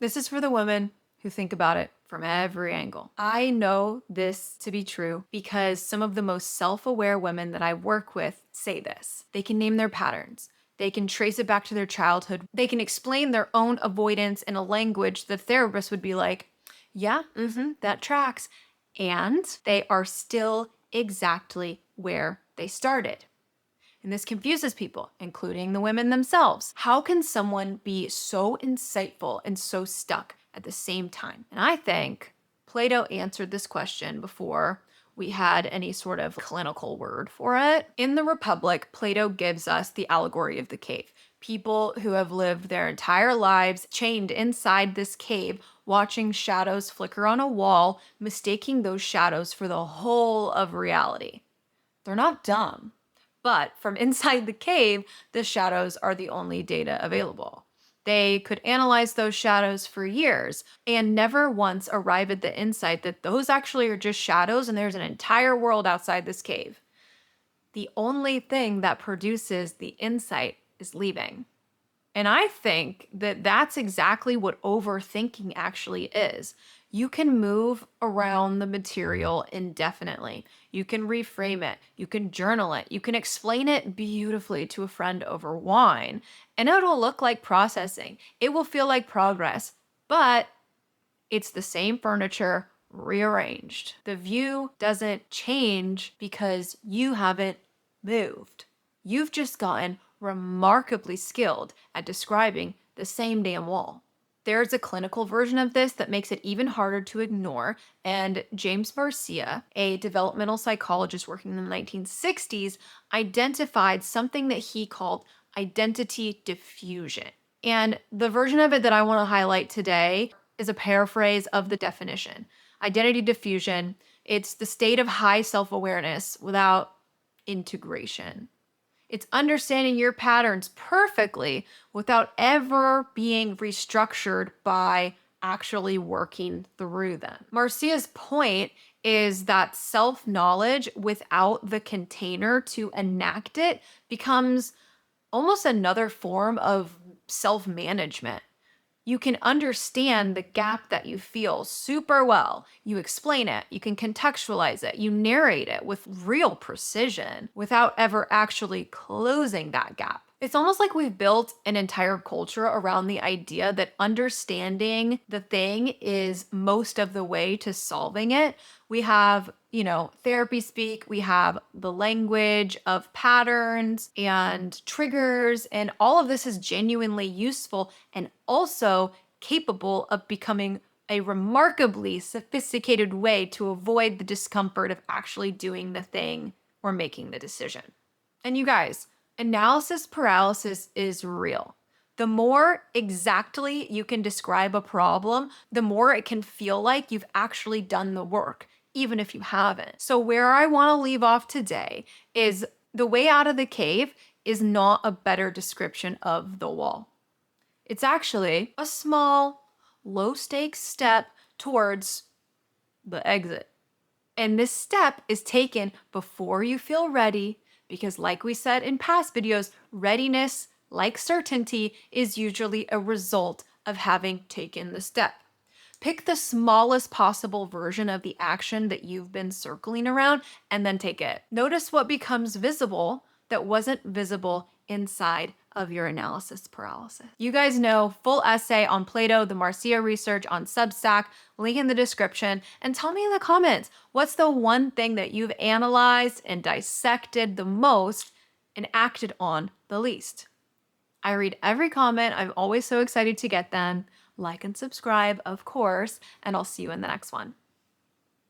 This is for the women who think about it from every angle. I know this to be true because some of the most self-aware women that I work with say this. They can name their patterns. They can trace it back to their childhood. They can explain their own avoidance in a language the therapist would be like, yeah, that tracks. And they are still exactly where they started. And this confuses people, including the women themselves. How can someone be so insightful and so stuck at the same time? And I think Plato answered this question before we had any sort of clinical word for it. In the Republic, Plato gives us the allegory of the cave. People who have lived their entire lives chained inside this cave, watching shadows flicker on a wall, mistaking those shadows for the whole of reality. They're not dumb. But from inside the cave, the shadows are the only data available. They could analyze those shadows for years and never once arrive at the insight that those actually are just shadows and there's an entire world outside this cave. The only thing that produces the insight is leaving. And I think that that's exactly what overthinking actually is. You can move around the material indefinitely. You can reframe it. You can journal it. You can explain it beautifully to a friend over wine. And it'll look like processing. It will feel like progress. But it's the same furniture rearranged. The view doesn't change because you haven't moved. You've just gotten remarkably skilled at describing the same damn wall. There's a clinical version of this that makes it even harder to ignore, and James Marcia, a developmental psychologist working in the 1960s, identified something that he called identity diffusion. And the version of it that I want to highlight today is a paraphrase of the definition. Identity diffusion, it's the state of high self-awareness without integration. It's understanding your patterns perfectly without ever being restructured by actually working through them. Marcia's point is that self-knowledge without the container to enact it becomes almost another form of self-management. You can understand the gap that you feel super well. You explain it, you can contextualize it, you narrate it with real precision without ever actually closing that gap. It's almost like we've built an entire culture around the idea that understanding the thing is most of the way to solving it. We have, therapy speak, we have the language of patterns and triggers, and all of this is genuinely useful and also capable of becoming a remarkably sophisticated way to avoid the discomfort of actually doing the thing or making the decision. And you guys, analysis paralysis is real. The more exactly you can describe a problem, the more it can feel like you've actually done the work, even if you haven't. So where I want to leave off today is the way out of the cave is not a better description of the wall. It's actually a small, low-stakes step towards the exit. And this step is taken before you feel ready, because like we said in past videos, readiness, like certainty, is usually a result of having taken the step. Pick the smallest possible version of the action that you've been circling around and then take it. Notice what becomes visible that wasn't visible inside of your analysis paralysis. You guys know, full essay on Plato, the Marcia research on Substack, link in the description, and tell me in the comments, what's the one thing that you've analyzed and dissected the most and acted on the least? I read every comment. I'm always so excited to get them. Like and subscribe, of course, and I'll see you in the next one.